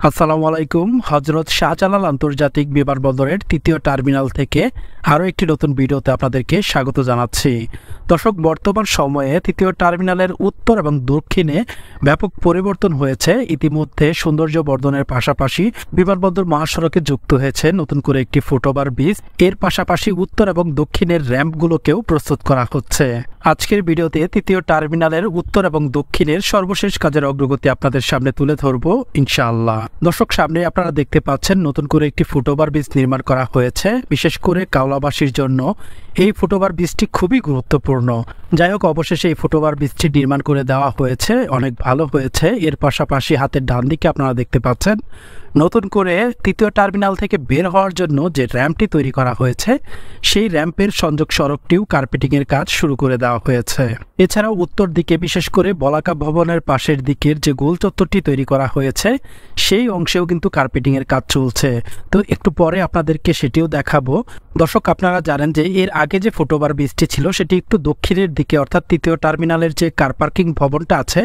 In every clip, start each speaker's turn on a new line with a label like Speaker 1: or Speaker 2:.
Speaker 1: আসসালামু আলাইকুম। হযরত শাহজালাল আন্তর্জাতিক বিমানবন্দরের তৃতীয় টার্মিনাল থেকে আরও একটি নতুন ভিডিওতে আপনাদেরকে স্বাগত জানাচ্ছি। দর্শক, বর্তমান সময়ে তৃতীয় টার্মিনালের উত্তর এবং দক্ষিণে ব্যাপক পরিবর্তন হয়েছে। ইতিমধ্যে সৌন্দর্য বর্ধনের পাশাপাশি বিমানবন্দর মহাসড়কে যুক্ত হয়েছে নতুন করে একটি ফুটওভার ব্রিজ। এর পাশাপাশি উত্তর এবং দক্ষিণের র্যাম্পগুলোকেও প্রস্তুত করা হচ্ছে। আজকের ভিডিওতে তৃতীয় টার্মিনালের উত্তর এবং দক্ষিণের সর্বশেষ কাজের অগ্রগতি আপনাদের সামনে তুলে ধরবো ইনশাআল্লাহ। দর্শক, সামনে আপনারা দেখতে পাচ্ছেন নতুন করে একটি ফুটওভার ব্রিজ নির্মাণ করা হয়েছে। বিশেষ করে কাওলাবাসীর জন্য এই ফুটওভার ব্রিজটি খুবই গুরুত্বপূর্ণ। যাই হোক, অবশেষে এই ফুটওভার ব্রিজটি নির্মাণ করে দেওয়া হয়েছে, অনেক ভালো হয়েছে। এর পাশাপাশি হাতের ডান দিকে আপনারা দেখতে পাচ্ছেন নতুন করে তৃতীয় টার্মিনাল থেকে বের হওয়ার জন্য যে র্যাম্পটি তৈরি করা হয়েছে, সেই র্যাম্পের সংযোগ সড়কটিও কার্পেটিংয়ের কাজ শুরু করে দেওয়া হয়েছে। এছাড়াও উত্তর দিকে বিশেষ করে বলাকা ভবনের পাশের দিকের যে গোল চত্বরটি তৈরি করা হয়েছে, সেই অংশেও কিন্তু কার্পেটিংয়ের কাজ চলছে। তো একটু পরে আপনাদেরকে সেটিও দেখাবো। দর্শক, আপনারা জানেন যে এর আগে যে ফুটওভার ব্রিজটি ছিল সেটি একটু দক্ষিণের দিকে, অর্থাৎ তৃতীয় টার্মিনালের যে কার পার্কিং ভবনটা আছে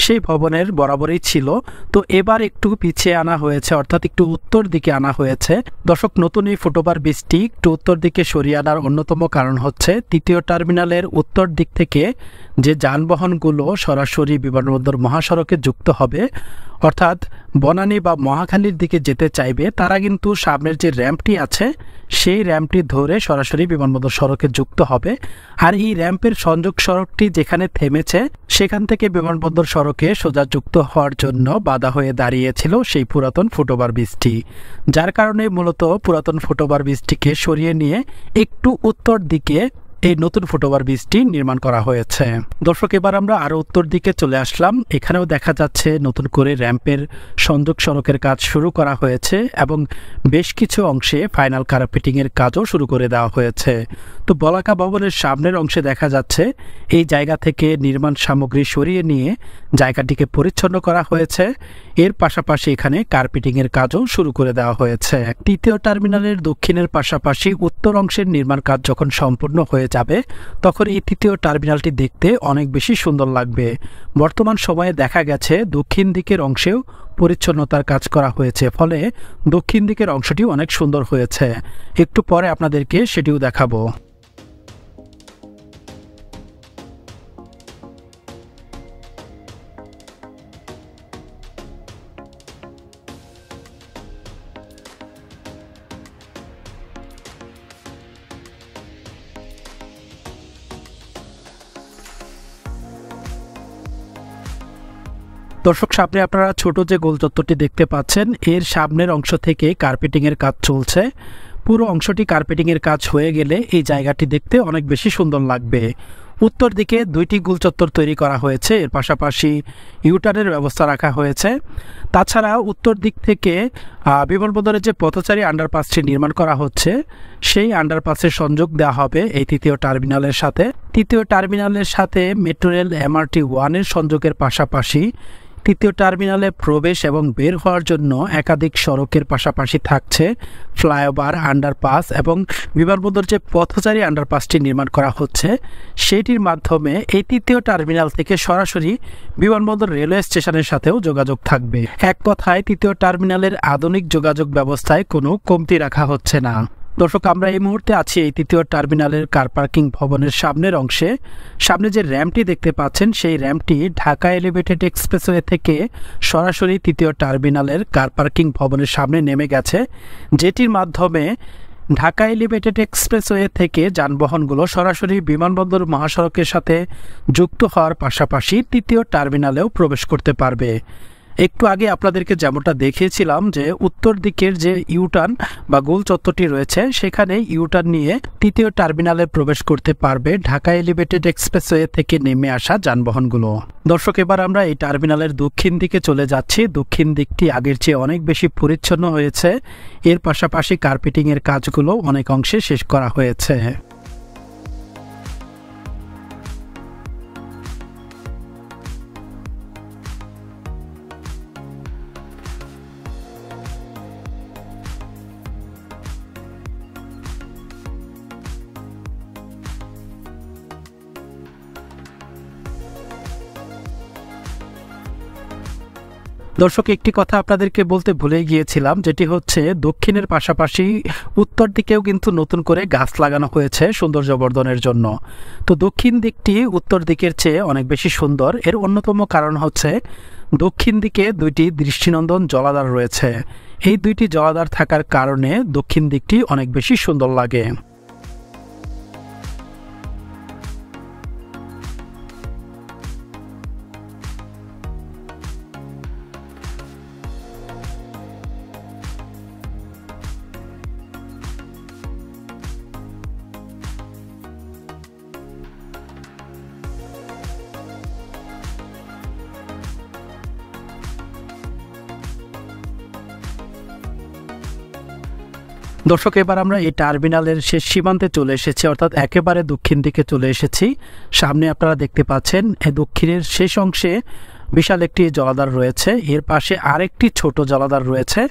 Speaker 1: সেই ভবনের বরাবরই ছিল। তো এবার একটু পিছিয়ে আনা হয়েছে, অর্থাৎ একটু উত্তর দিকে আনা হয়েছে। দর্শক, নতুন এই ফুটওভার ব্রিজটি একটু উত্তর দিকে সরিয়ে আনার অন্যতম কারণ হচ্ছে তৃতীয় টার্মিনালের উত্তর দিক থেকে যে যানবাহনগুলো সরাসরি বিমানবন্দর মহাসড়কে যুক্ত হবে, অর্থাৎ বনানী বা মহাখালীর দিকে যেতে চাইবে, তারা কিন্তু সামনের যে র্যাম্পটি আছে সেই র্যাম্পটি ধরে সরাসরি বিমানবন্দর সড়কে যুক্ত হবে। আর এই র্যাম্পের সংযোগ সড়কটি যেখানে থেমেছে সেখান থেকে বিমানবন্দর সড়কে সোজা যুক্ত হওয়ার জন্য বাধা হয়ে দাঁড়িয়েছিল সেই পুরাতন ফুটওভার ব্রিজটি। যার কারণে মূলত পুরাতন ফুটওভার ব্রিজটিকে সরিয়ে নিয়ে একটু উত্তর দিকে এই নতুন ফুটওভার ব্রিজটি নির্মাণ করা হয়েছে। দর্শক, এবার আমরা আরো উত্তর দিকে চলে আসলাম। এখানেও দেখা যাচ্ছে নতুন করে র্যাম্পের সংযোগ সড়কের কাজ শুরু করা হয়েছে এবং বেশ কিছু অংশে ফাইনাল কার্পেটিং এর কাজও শুরু করে দেওয়া হয়েছে। তো বলাকা ভবনের সামনের অংশে দেখা যাচ্ছে এই জায়গা থেকে নির্মাণ সামগ্রী সরিয়ে নিয়ে জায়গাটিকে পরিচ্ছন্ন করা হয়েছে। এর পাশাপাশি এখানে কার্পেটিং এর কাজও শুরু করে দেওয়া হয়েছে। তৃতীয় টার্মিনালের দক্ষিণের পাশাপাশি উত্তর অংশের নির্মাণ কাজ যখন সম্পূর্ণ হয়ে যাবে তখন এই তৃতীয় টার্মিনালটি দেখতে অনেক বেশি সুন্দর লাগবে। বর্তমান সময়ে দেখা গেছে দক্ষিণ দিকের অংশেও পরিচ্ছন্নতার কাজ করা হয়েছে, ফলে দক্ষিণ দিকের অংশটি অনেক সুন্দর হয়েছে। একটু পরে আপনাদেরকে সেটিও দেখাবো। দর্শক, সামনে আপনারা ছোট যে গোল চত্বরটি দেখতে পাচ্ছেন, এর সামনের অংশ থেকে কার্পেটিং এর কাজ চলছে। পুরো অংশটি কার্পেটিং এর কাজ হয়ে গেলে এই জায়গাটি দেখতে অনেক বেশি সুন্দর লাগবে। উত্তর দিকে দুইটি গোল চত্বর তৈরি করা হয়েছে, এর পাশাপাশি ইউটার্নের ব্যবস্থা রাখা হয়েছে। তাছাড়া উত্তর দিক থেকে বিমানবন্দরের যে পথচারী আন্ডারপাসটি নির্মাণ করা হচ্ছে সেই আন্ডারপাসের সংযোগ দেওয়া হবে এই তৃতীয় টার্মিনালের সাথে। তৃতীয় টার্মিনালের সাথে মেট্রো রেল MRT 1 এর সংযোগের পাশাপাশি তৃতীয় টার্মিনালে প্রবেশ এবং বের হওয়ার জন্য একাধিক সড়কের পাশাপাশি থাকছে ফ্লাইওভার, আন্ডারপাস এবং বিমানবন্দর যে পথচারী আন্ডারপাসটি নির্মাণ করা হচ্ছে সেটির মাধ্যমে এই তৃতীয় টার্মিনাল থেকে সরাসরি বিমানবন্দর রেলওয়ে স্টেশনের সাথেও যোগাযোগ থাকবে। এক কথায় তৃতীয় টার্মিনালের আধুনিক যোগাযোগ ব্যবস্থায় কোনো কমতি রাখা হচ্ছে না। দর্শক, আমরা এই মুহূর্তে আছি এই তৃতীয় টার্মিনালের কার পার্কিং ভবনের সামনের অংশে। সামনে যে র্যাম্পটি দেখতে পাচ্ছেন সেই র্যাম্পটি ঢাকা এলিভেটেড এক্সপ্রেসওয়ে থেকে সরাসরি তৃতীয় টার্মিনালের কার পার্কিং ভবনের সামনে নেমে গেছে, যেটির মাধ্যমে ঢাকা এলিভেটেড এক্সপ্রেসওয়ে থেকে যানবাহনগুলো সরাসরি বিমানবন্দর মহাসড়কের সাথে যুক্ত হওয়ার পাশাপাশি তৃতীয় টার্মিনালেও প্রবেশ করতে পারবে। একটু আগে আপনাদেরকে যেমনটা দেখিয়েছিলাম যে উত্তর দিকের যে ইউটার্ন বা গোল চত্বরটি রয়েছে সেখানে ইউটার্ন নিয়ে তৃতীয় টার্মিনালে প্রবেশ করতে পারবে ঢাকা এলিভেটেড এক্সপ্রেসওয়ে থেকে নেমে আসা যানবাহনগুলো। দর্শক, এবার আমরা এই টার্মিনালের দক্ষিণ দিকে চলে যাচ্ছি। দক্ষিণ দিকটি আগের চেয়ে অনেক বেশি পরিচ্ছন্ন হয়েছে। এর পাশাপাশি কার্পেটিং এর কাজগুলো অনেক অংশে শেষ করা হয়েছে। দর্শক, একটি কথা আপনাদেরকে বলতে ভুলে গিয়েছিলাম, যেটি হচ্ছে দক্ষিণের পাশাপাশি উত্তর দিকেও কিন্তু নতুন করে গাছ লাগানো হয়েছে সৌন্দর্য বর্ধনের জন্য। তো দক্ষিণ দিকটি উত্তর দিকের চেয়ে অনেক বেশি সুন্দর। এর অন্যতম কারণ হচ্ছে দক্ষিণ দিকে দুইটি দৃষ্টিনন্দন জলাধার রয়েছে। এই দুইটি জলাধার থাকার কারণে দক্ষিণ দিকটি অনেক বেশি সুন্দর লাগে। দর্শক, এবার আমরা এই টার্মিনালের শেষ সীমান্তে চলে এসেছি, অর্থাৎ একেবারে দক্ষিণ দিকে চলে এসেছি। সামনে আপনারা দেখতে পাচ্ছেন এই দক্ষিণের শেষ অংশে বিশাল একটি জলাধার রয়েছে, এর পাশে আরেকটি ছোট জলাধার রয়েছে।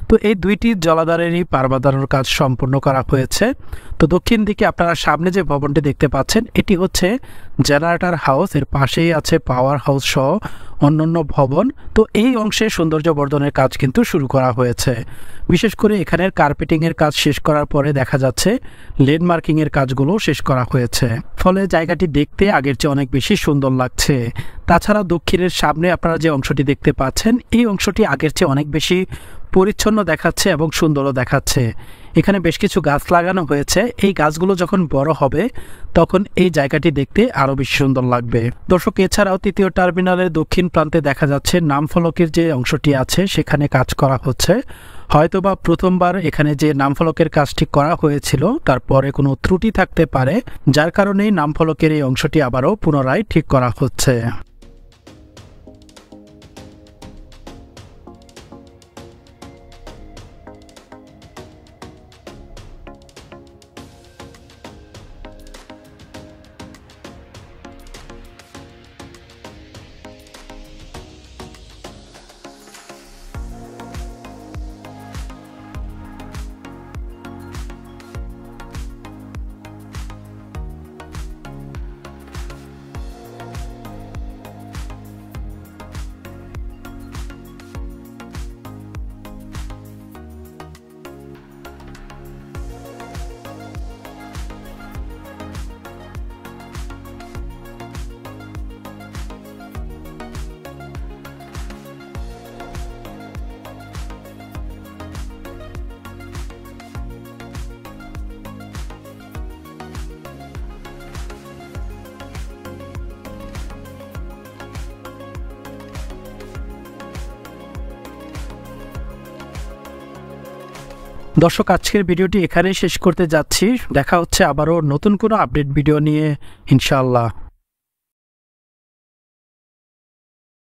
Speaker 1: তো এই দুইটি জলাধারেরই পার বাঁধানোর কাজ সম্পূর্ণ করা হয়েছে। তো দক্ষিণ দিকে আপনারা সামনে যে ভবনটি দেখতে পাচ্ছেন, এটি হচ্ছে জেনারেটর হাউস, এর পাশেই আছে পাওয়ার হাউস সহ অন্যান্য ভবন। তো এই অংশে সৌন্দর্য বর্ধনের কাজ কিন্তু শুরু করা হয়েছে। বিশেষ করে এখানের কার্পেটিংয়ের কাজ শেষ করার পরে দেখা যাচ্ছে লেন মার্কিংয়ের কাজগুলো শেষ করা হয়েছে, ফলে জায়গাটি দেখতে আগের চেয়ে অনেক বেশি সুন্দর লাগছে। তাছাড়া দক্ষিণের সামনে আপনারা যে অংশটি দেখতে পাচ্ছেন, এই অংশটি আগের চেয়ে অনেক বেশি পরিচ্ছন্ন দেখাচ্ছে এবং সুন্দরও দেখাচ্ছে। এখানে বেশ কিছু গাছ লাগানো হয়েছে। এই গাছগুলো যখন বড় হবে তখন এই জায়গাটি দেখতে আরো বেশি সুন্দর লাগবে। দর্শক, এছাড়াও তৃতীয় টার্মিনালের দক্ষিণ প্রান্তে দেখা যাচ্ছে নাম ফলকের যে অংশটি আছে সেখানে কাজ করা হচ্ছে। হয়তোবা প্রথমবার এখানে যে নাম ফলকের কাজটি করা হয়েছিল তারপরে কোনো ত্রুটি থাকতে পারে, যার কারণেই নাম ফলকের এই অংশটি আবারও পুনরায় ঠিক করা হচ্ছে। দর্শক, আজকের ভিডিওটি এখানেই শেষ করতে যাচ্ছি। দেখা হচ্ছে আবারও নতুন কোনো আপডেট ভিডিও নিয়ে, ইনশাআল্লাহ।